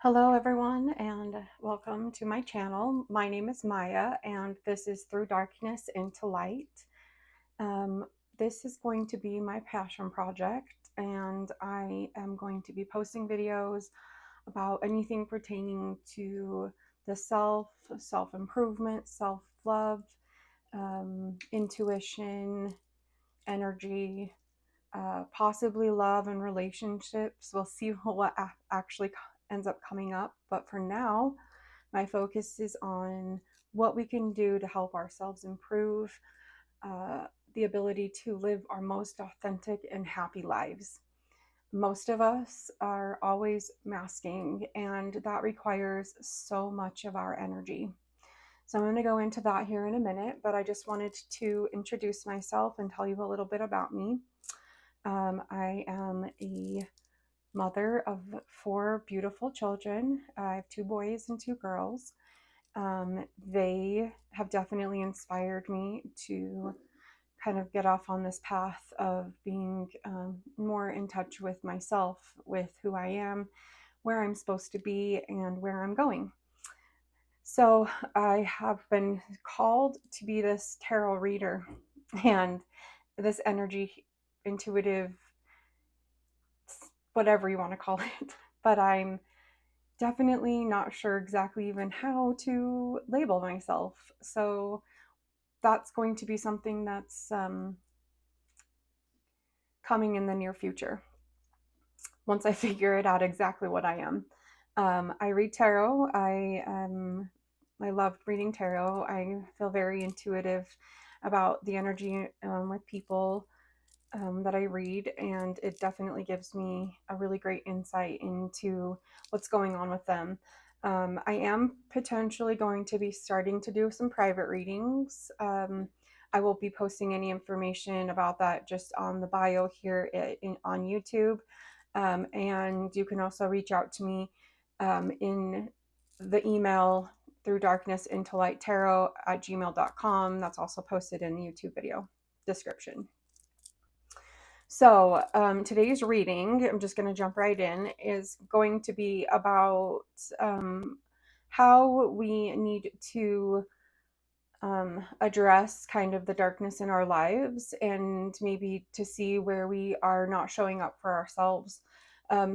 Hello, everyone, and welcome to my channel. My name is Maya, and this is Through Darkness into Light. Um, this is going to be my passion project, and I am going to be posting videos about anything pertaining to the self improvement, self love, intuition, energy, possibly love and relationships. We'll see what actually ends up coming up. But for now, my focus is on what we can do to help ourselves improve uh, the ability to live our most authentic and happy lives. Most of us are always masking, and that requires so much of our energy. So I'm going to go into that here in a minute, but I just wanted to introduce myself and tell you a little bit about me. I am a mother of four beautiful children. I have two boys and two girls. They have definitely inspired me to kind of get off on this path of being more in touch with myself, with who I am, where I'm supposed to be, and where I'm going. So I have been called to be this tarot reader and this energy intuitive, whatever you want to call it. But I'm definitely not sure exactly even how to label myself. So that's going to be something that's coming in the near future once I figure it out exactly what I am. I read tarot. I love reading tarot. I feel very intuitive about the energy with people that I read, and it definitely gives me a really great insight into what's going on with them. I am potentially going to be starting to do some private readings. I will be posting any information about that just on the bio here on YouTube. And you can also reach out to me in the email through darkness into light tarot at gmail.com. That's also posted in the YouTube video description. So today's reading, I'm just going to jump right in, is going to be about how we need to address kind of the darkness in our lives and maybe to see where we are not showing up for ourselves.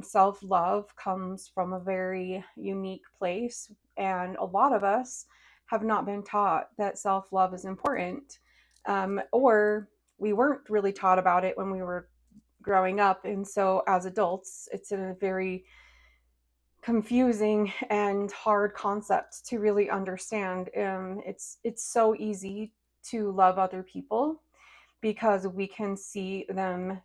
Self-love comes from a very unique place, and a lot of us have not been taught that self-love is important, or we weren't really taught about it when we were growing up. And so as adults, it's a very confusing and hard concept to really understand. It's so easy to love other people because we can see them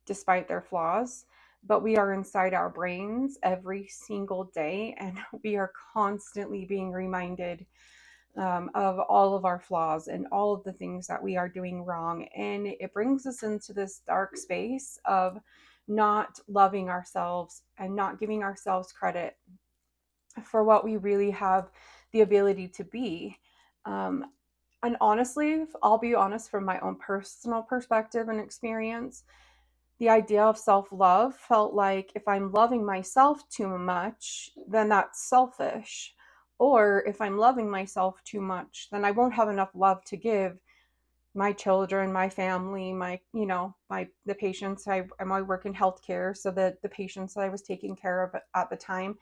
despite their flaws, but we are inside our brains every single day, and we are constantly being reminded of all of our flaws and all of the things that we are doing wrong. And it brings us into this dark space of not loving ourselves and not giving ourselves credit for what we really have the ability to be. Um, and honestly, I'll be honest, from my own personal perspective and experience, the idea of self love felt like if I'm loving myself too much, then that's selfish. Or if I'm loving myself too much, then I won't have enough love to give my children, my family, the patients. I work in healthcare, so the patients that I was taking care of at the time.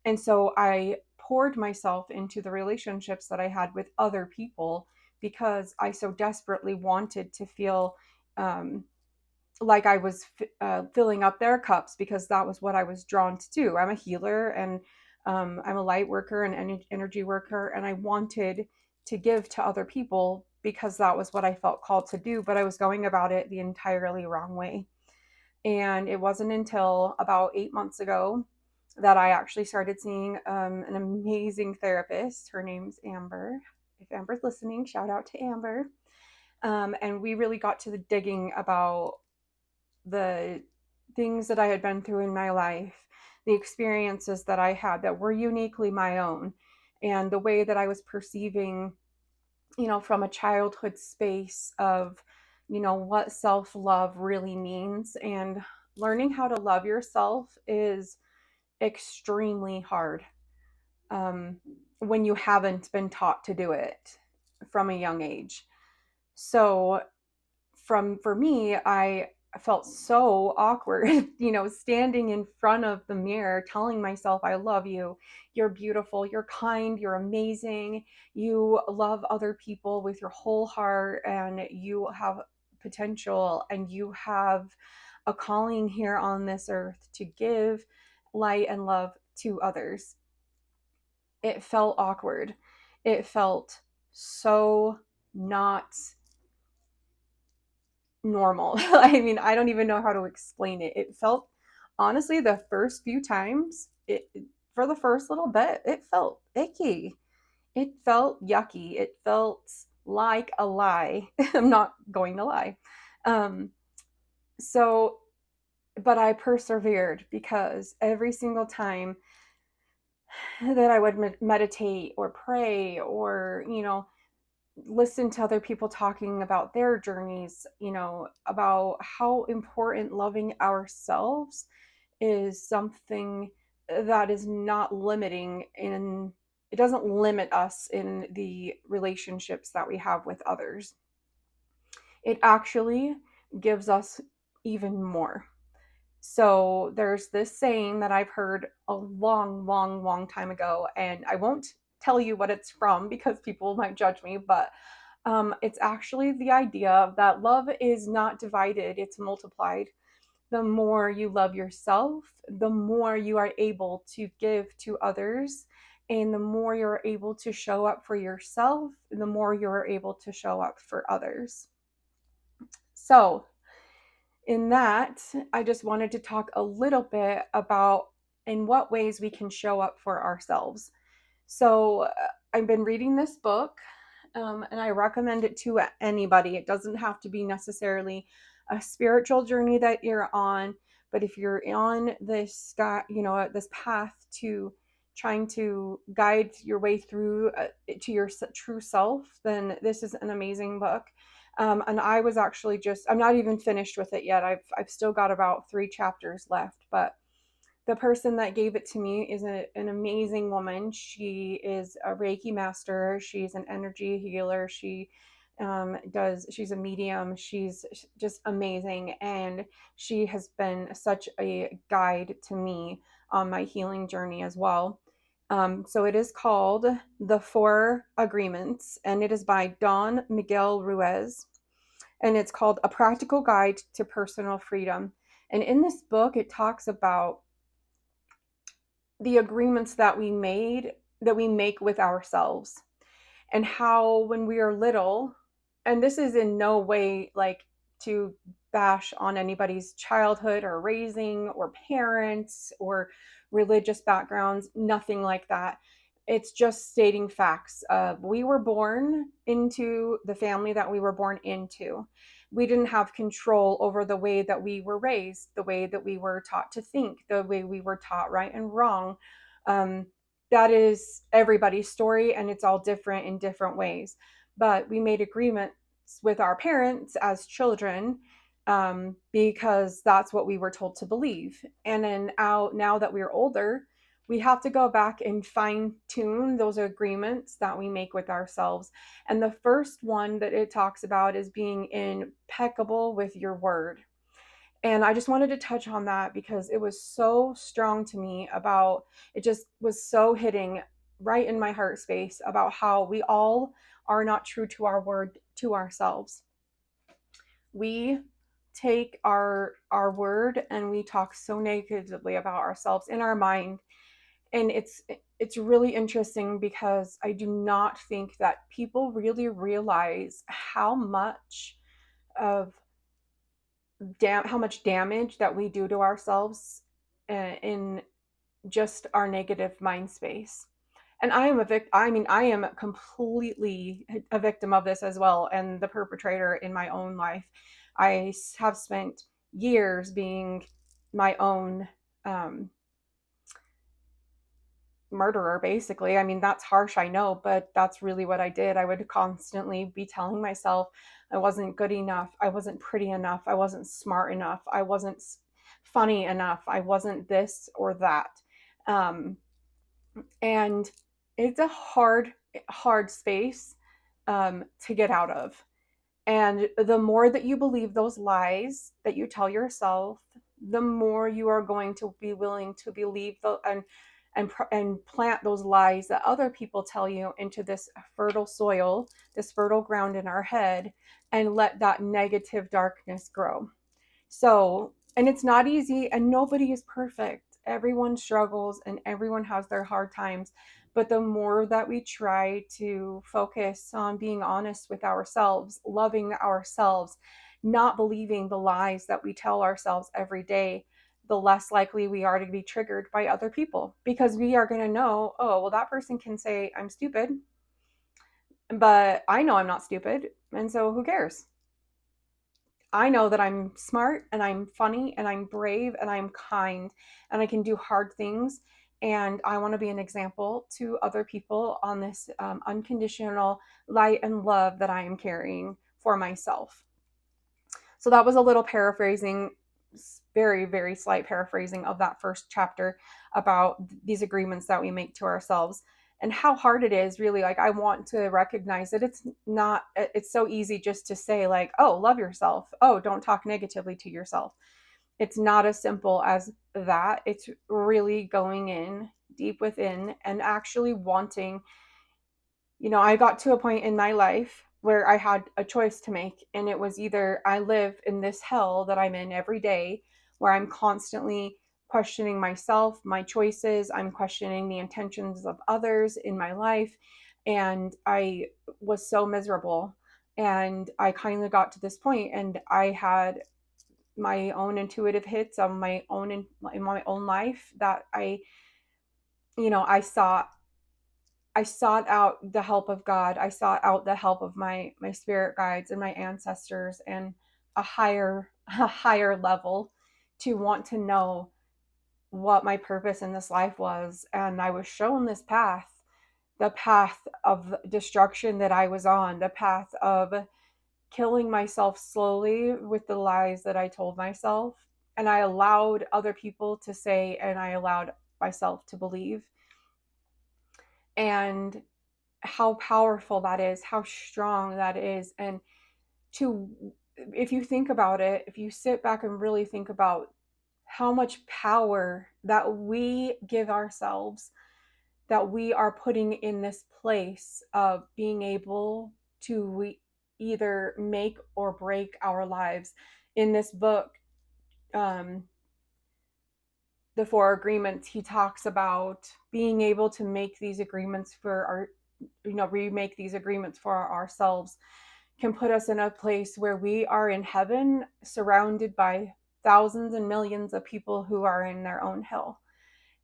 And so I poured myself into the relationships that I had with other people because I so desperately wanted to feel like I was filling up their cups, because that was what I was drawn to do. I'm a healer, and I'm a light worker and energy worker, and I wanted to give to other people because that was what I felt called to do, but I was going about it the entirely wrong way. And it wasn't until about 8 months ago that I actually started seeing an amazing therapist. Her name's Amber. If Amber's listening, shout out to Amber. And we really got to the digging about the things that I had been through in my life, the experiences that I had that were uniquely my own, and the way that I was perceiving, from a childhood space of, what self love really means. And learning how to love yourself is extremely hard um, when you haven't been taught to do it from a young age. So for me, I felt so awkward, standing in front of the mirror telling myself I love you, you're beautiful, you're kind, you're amazing, you love other people with your whole heart, and you have potential, and you have a calling here on this earth to give light and love to others. It felt awkward. It felt so not normal. I mean, I don't even know how to explain it. It felt, honestly, the first few times, for the first little bit, it felt icky. It felt yucky. It felt like a lie. I'm not going to lie. Um, so, but I persevered because every single time that I would meditate or pray or, listen to other people talking about their journeys, about how important loving ourselves is something that is not limiting in, it doesn't limit us in the relationships that we have with others. It actually gives us even more. So there's this saying that I've heard a long, long, long time ago, and I won't tell you what it's from because people might judge me, but it's actually the idea that love is not divided, it's multiplied. The more you love yourself, the more you are able to give to others. And the more you're able to show up for yourself, the more you're able to show up for others. So, in that, I just wanted to talk a little bit about in what ways we can show up for ourselves. So, I've been reading this book, and I recommend it to anybody. It doesn't have to be necessarily a spiritual journey that you're on, but if you're on this this path to trying to guide your way through to your true self, then this is an amazing book. And I was actually I'm not even finished with it yet. I've still got about 3 chapters left, but the person that gave it to me is an amazing woman. She is a Reiki master. She's an energy healer. She's a medium. She's just amazing. And she has been such a guide to me on my healing journey as well. So it is called The Four Agreements, and it is by Don Miguel Ruiz. And it's called A Practical Guide to Personal Freedom. And in this book, it talks about the agreements that we make with ourselves, and how when we are little, and this is in no way like to bash on anybody's childhood or raising or parents or religious backgrounds, nothing like that. It's just stating facts. We were born into the family that we were born into. We didn't have control over the way that we were raised, the way that we were taught to think, the way we were taught right and wrong. Um, that is everybody's story, and it's all different in different ways. But we made agreements with our parents as children, because that's what we were told to believe. And then now that we're older, we have to go back and fine tune those agreements that we make with ourselves. And the first one that it talks about is being impeccable with your word. And I just wanted to touch on that because it was so strong to me about, it just was so hitting right in my heart space about how we all are not true to our word to ourselves. We take our word and we talk so negatively about ourselves in our mind. And it's really interesting because I do not think that people really realize how much of how much damage that we do to ourselves in just our negative mind space. And I am I am completely a victim of this as well, and the perpetrator in my own life. I have spent years being my own murderer, basically. I mean, that's harsh, I know, but that's really what I did. I would constantly be telling myself I wasn't good enough, I wasn't pretty enough, I wasn't smart enough, I wasn't funny enough, I wasn't this or that. Um, and it's a hard space to get out of. And the more that you believe those lies that you tell yourself, the more you are going to be willing to believe and plant those lies that other people tell you into this fertile soil, this fertile ground in our head, and let that negative darkness grow. So, and it's not easy, and nobody is perfect. Everyone struggles and everyone has their hard times. But the more that we try to focus on being honest with ourselves, loving ourselves, not believing the lies that we tell ourselves every day, the less likely we are to be triggered by other people, because we are going to know, oh, well, that person can say I'm stupid, but I know I'm not stupid. And so who cares? I know that I'm smart and I'm funny and I'm brave and I'm kind and I can do hard things. And I want to be an example to other people on this unconditional light and love that I am carrying for myself. So that was a little paraphrasing, very, very slight paraphrasing of that first chapter about these agreements that we make to ourselves and how hard it is. Really, like, I want to recognize that it's not, it's so easy just to say, like, oh, love yourself. Oh, don't talk negatively to yourself. It's not as simple as that. It's really going in deep within and actually wanting. I got to a point in my life where I had a choice to make, and it was either I live in this hell that I'm in every day, where I'm constantly questioning myself, my choices, I'm questioning the intentions of others in my life, and I was so miserable. And I kind of got to this point, and I had my own intuitive hits on my own in my own life that I sought out the help of God. I sought out the help of my spirit guides and my ancestors and a higher level to want to know what my purpose in this life was. And I was shown this path, the path of destruction that I was on, the path of killing myself slowly with the lies that I told myself. And I allowed other people to say, and I allowed myself to believe. And how powerful that is, how strong that is. And to, if you think about it, if you sit back and really think about how much power that we give ourselves, that we are putting in this place of being able to either make or break our lives. In this book, um, the Four Agreements, he talks about being able to make these agreements for our, remake these agreements for ourselves can put us in a place where we are in heaven surrounded by thousands and millions of people who are in their own hell.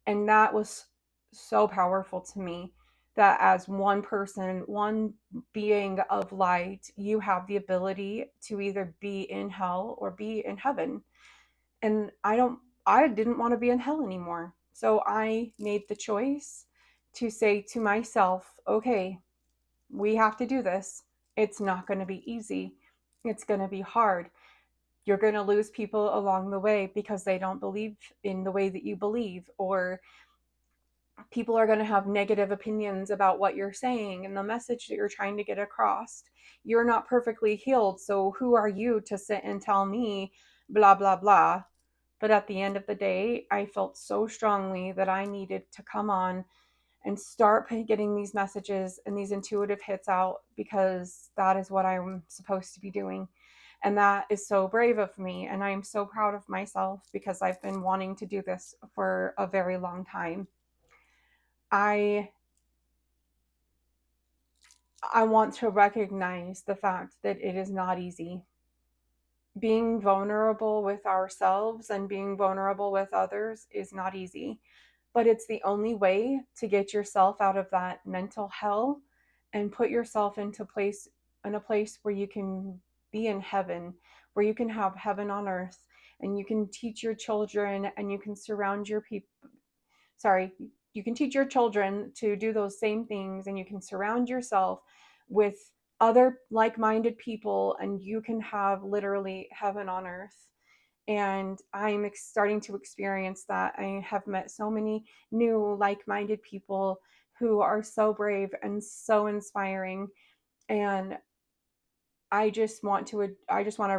And that was so powerful to me, that as one person, one being of light, you have the ability to either be in hell or be in heaven. And I didn't want to be in hell anymore. So I made the choice to say to myself, okay, we have to do this. It's not going to be easy. It's going to be hard. You're going to lose people along the way because they don't believe in the way that you believe, or people are going to have negative opinions about what you're saying and the message that you're trying to get across. You're not perfectly healed, so who are you to sit and tell me blah, blah, blah? But at the end of the day, I felt so strongly that I needed to come on and start getting these messages and these intuitive hits out, because that is what I'm supposed to be doing. And that is so brave of me. And I'm so proud of myself because I've been wanting to do this for a very long time. I I want to recognize the fact that it is not easy. Being vulnerable with ourselves and being vulnerable with others is not easy, but it's the only way to get yourself out of that mental hell and put yourself in a place where you can be in heaven, where you can have heaven on earth, and you can teach your children and you can surround your people. Sorry, you can teach your children to do those same things, and you can surround yourself with other like-minded people, and you can have literally heaven on earth. And I'm starting to experience that. I have met so many new like-minded people who are so brave and so inspiring. And I just want to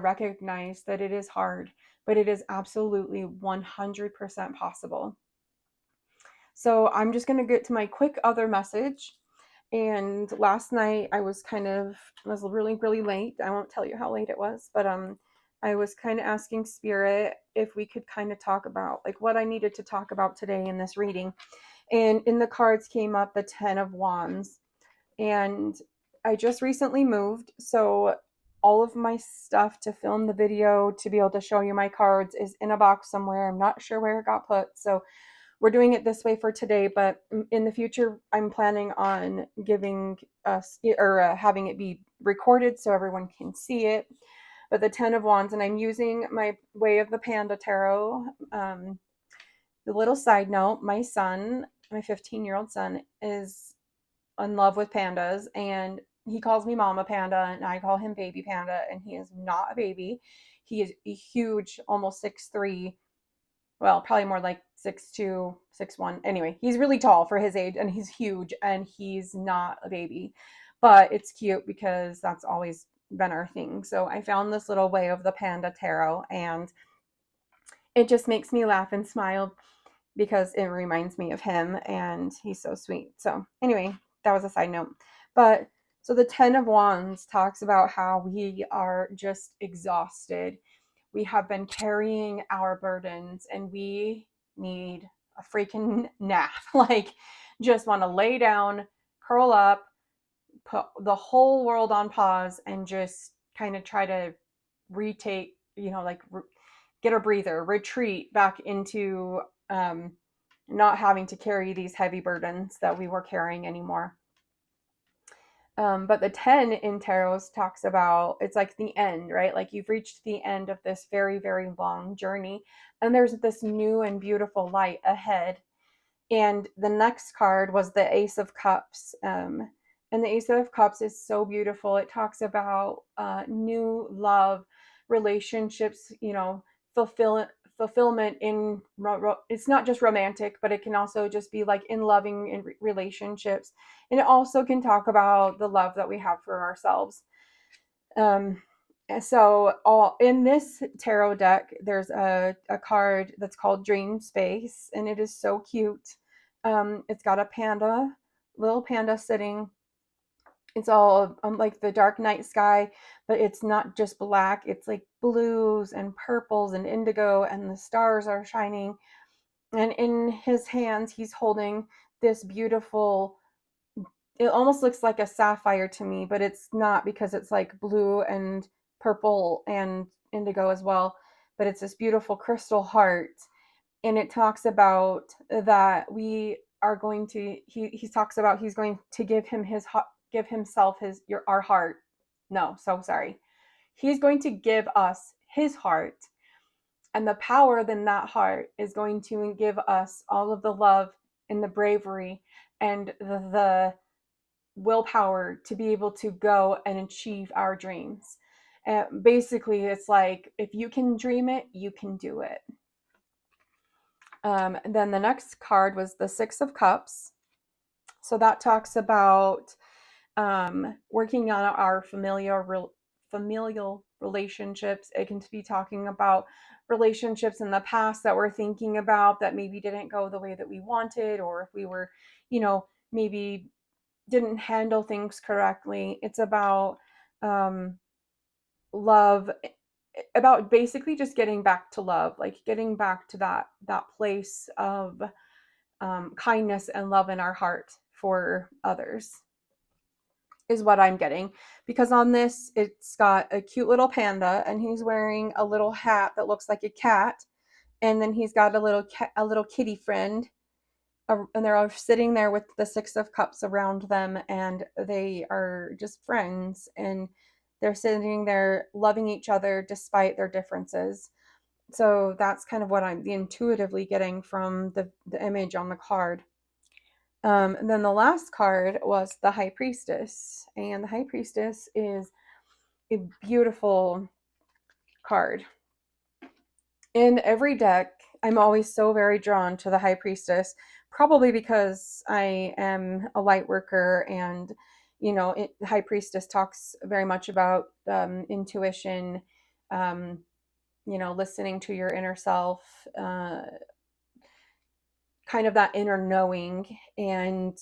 recognize that it is hard, but it is absolutely 100% possible. So I'm just going to get to my quick other message. And last night I was really, really late. I won't tell you how late it was, but I was kind of asking Spirit if we could kind of talk about like what I needed to talk about today in this reading. And in the cards came up the 10 of Wands. And I just recently moved, so all of my stuff to film the video to be able to show you my cards is in a box somewhere. I'm not sure where it got put. So we're doing it this way for today, but in the future, I'm planning on giving us or having it be recorded so everyone can see it. But the 10 of Wands, and I'm using my Way of the Panda Tarot. The little side note, my son, my 15-year-old son, is in love with pandas, and he calls me Mama Panda and I call him Baby Panda, and he is not a baby. He is a huge, almost 6'3", well, probably more like 6'2", 6'1". Anyway, he's really tall for his age and he's huge and he's not a baby. But it's cute because that's always been our thing. So I found this little Way of the Panda tarot, and it just makes me laugh and smile because it reminds me of him and he's so sweet. So anyway, that was a side note. But so the 10 of Wands talks about how we are just exhausted. We have been carrying our burdens and we need a freaking nap. Like, just want to lay down, curl up, put the whole world on pause, and just kind of try to retake, like get a breather, retreat back into not having to carry these heavy burdens that we were carrying anymore. But the 10 in tarot talks about, it's like the end, right? Like you've reached the end of this very, very long journey, and there's this new and beautiful light ahead. And the next card was the Ace of Cups. And the Ace of Cups is so beautiful. It talks about new love, relationships, fulfillment in, it's not just romantic, but it can also just be like in loving in relationships. And it also can talk about the love that we have for ourselves. So all in this tarot deck, there's a card that's called Dream Space, and it is so cute. It's got a little panda sitting. It's all like the dark night sky, but it's not just black. It's like blues and purples and indigo, and the stars are shining. And in his hands, he's holding this beautiful, it almost looks like a sapphire to me, but it's not because it's like blue and purple and indigo as well. But it's this beautiful crystal heart. And it talks about that we are going to, he talks about he's going to give himself our heart. No, so sorry. He's going to give us his heart, and the power in that heart is going to give us all of the love and the bravery and the willpower to be able to go and achieve our dreams. Basically, it's like if you can dream it, you can do it. Then the next card was the Six of Cups. So that talks about working on our familial relationships. It can be talking about relationships in the past that we're thinking about that maybe didn't go the way that we wanted, or if we were, maybe didn't handle things correctly. It's about love, about basically just getting back to love, like getting back to that place of kindness and love in our heart for others, is what I'm getting. Because on this, it's got a cute little panda, and he's wearing a little hat that looks like a cat, and then he's got a little kitty friend, and they're all sitting there with the Six of Cups around them, and they are just friends, and they're sitting there loving each other despite their differences. So that's kind of what I'm intuitively getting from the image on the card. And then the last card was the High Priestess, and the High Priestess is a beautiful card. In every deck, I'm always so very drawn to the High Priestess, probably because I am a light worker, and High Priestess talks very much about intuition, um, listening to your inner self, kind of that inner knowing, and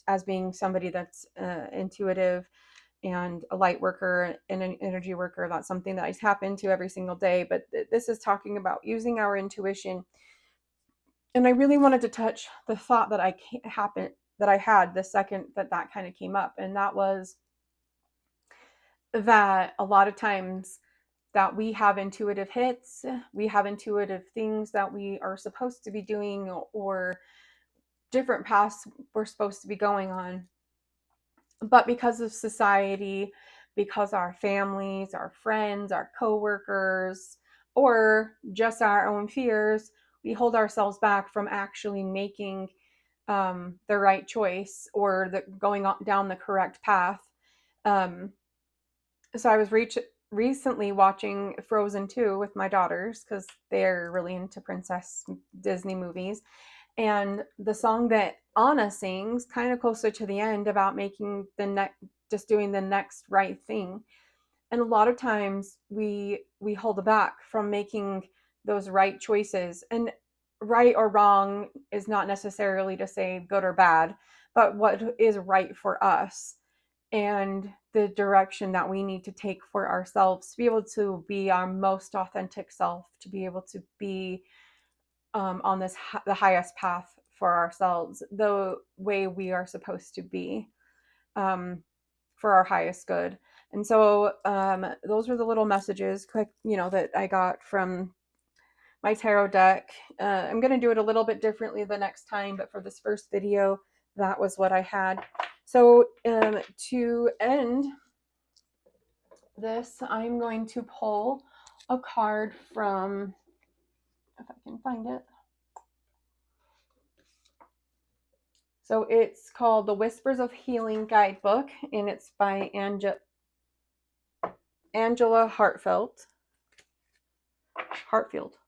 as being somebody that's intuitive and a light worker and an energy worker, that's something that I tap into every single day. But this is talking about using our intuition. And I really wanted to touch the thought that I had the second that kind of came up, and that was that a lot of times that we have intuitive hits, we have intuitive things that we are supposed to be doing, or different paths we're supposed to be going on. But because of society, because our families, our friends, our coworkers, or just our own fears, we hold ourselves back from actually making the right choice, or going down the correct path. Um, so I was recently watching Frozen 2 with my daughters because they're really into princess Disney movies. And the song that Anna sings kind of closer to the end about making just doing the next right thing. And a lot of times we hold back from making those right choices. And right or wrong is not necessarily to say good or bad, but what is right for us, and the direction that we need to take for ourselves to be able to be our most authentic self, to be able to be on the highest path for ourselves, the way we are supposed to be, um, for our highest good. And so those were the little messages, quick, that I got from my tarot deck. I'm going to do it a little bit differently the next time, but for this first video, that was what I had. So to end this, I'm going to pull a card from, if I can find it. So it's called The Whispers of Healing Guidebook, and it's by Angela Hartfield,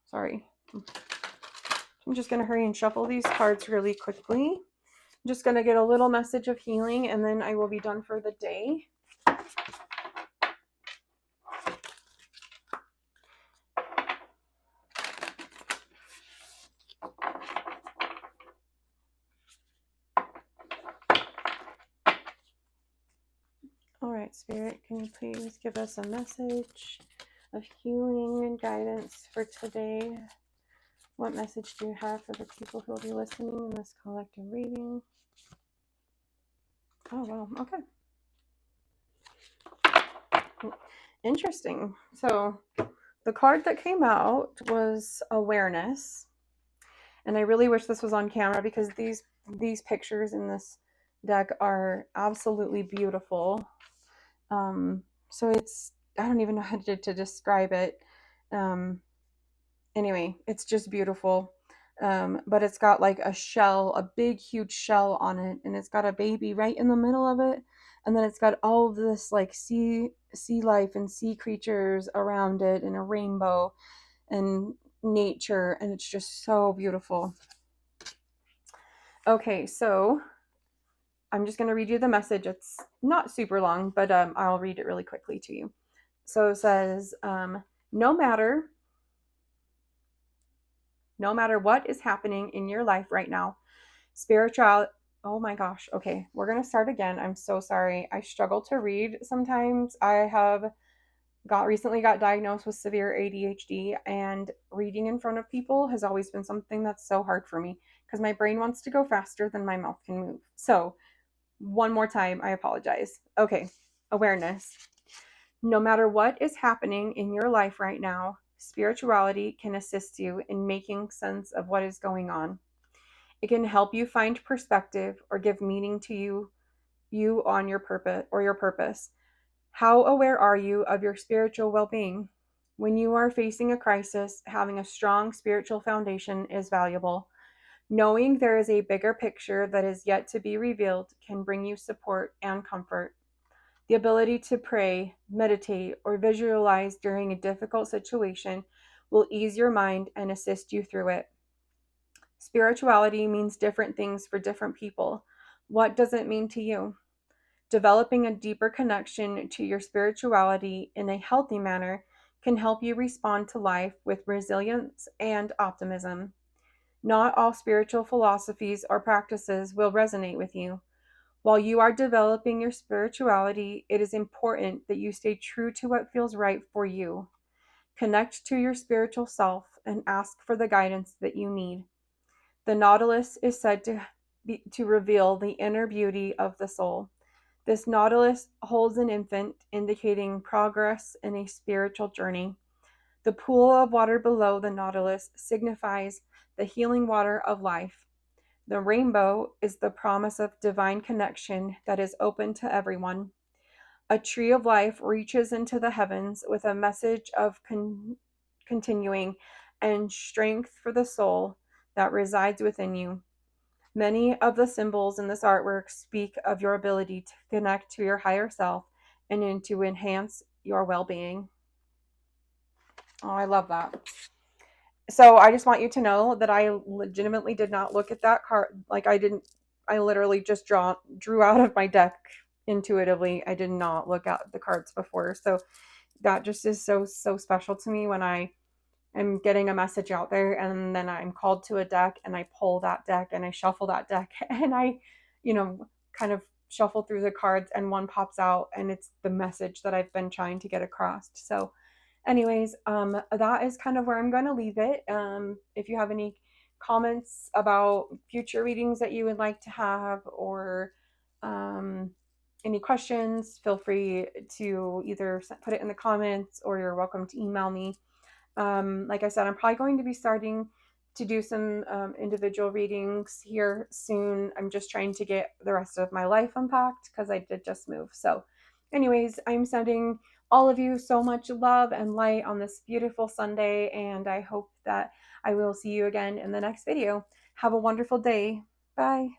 sorry. I'm just going to hurry and shuffle these cards really quickly. I'm just going to get a little message of healing, and then I will be done for the day. All right, Spirit, can you please give us a message of healing and guidance for today? What message do you have for the people who will be listening in this collective reading? Oh, wow, okay. Interesting. So the card that came out was awareness. And I really wish this was on camera because these pictures in this deck are absolutely beautiful. So I don't even know how to describe it. Anyway, it's just beautiful. But it's got like a big, huge shell on it, and it's got a baby right in the middle of it. And then it's got all of this like sea life and sea creatures around it, and a rainbow and nature, and it's just so beautiful. Okay, so I'm just going to read you the message. It's not super long, but I'll read it really quickly to you. So it says, no matter what is happening in your life right now, spiritual, oh my gosh, okay, we're going to start again. I'm so sorry. I struggle to read sometimes. I have recently got diagnosed with severe ADHD, and reading in front of people has always been something that's so hard for me because my brain wants to go faster than my mouth can move. So one more time, I apologize. Okay, awareness. No matter what is happening in your life right now, spirituality can assist you in making sense of what is going on. It can help you find perspective or give meaning to you on your purpose. How aware are you of your spiritual well-being? When you are facing a crisis, having a strong spiritual foundation is valuable. Knowing there is a bigger picture that is yet to be revealed can bring you support and comfort. The ability to pray, meditate, or visualize during a difficult situation will ease your mind and assist you through it. Spirituality means different things for different people. What does it mean to you? Developing a deeper connection to your spirituality in a healthy manner can help you respond to life with resilience and optimism. Not all spiritual philosophies or practices will resonate with you. While you are developing your spirituality, it is important that you stay true to what feels right for you. Connect to your spiritual self and ask for the guidance that you need. The nautilus is said to reveal the inner beauty of the soul. This nautilus holds an infant, indicating progress in a spiritual journey. The pool of water below the nautilus signifies the healing water of life. The rainbow is the promise of divine connection that is open to everyone. A tree of life reaches into the heavens with a message of continuing and strength for the soul that resides within you. Many of the symbols in this artwork speak of your ability to connect to your higher self and to enhance your well-being. Oh, I love that. So I just want you to know that I legitimately did not look at that card. Like I literally just drew out of my deck intuitively. I did not look at the cards before. So that just is so, so special to me when I'm getting a message out there and then I'm called to a deck and I pull that deck and I shuffle that deck and I, kind of shuffle through the cards and one pops out and it's the message that I've been trying to get across. So anyways, that is kind of where I'm going to leave it. If you have any comments about future readings that you would like to have or any questions, feel free to either put it in the comments or you're welcome to email me. Like I said, I'm probably going to be starting to do some individual readings here soon. I'm just trying to get the rest of my life unpacked because I did just move. So anyways, I'm sending all of you so much love and light on this beautiful Sunday, and I hope that I will see you again in the next video. Have a wonderful day. Bye.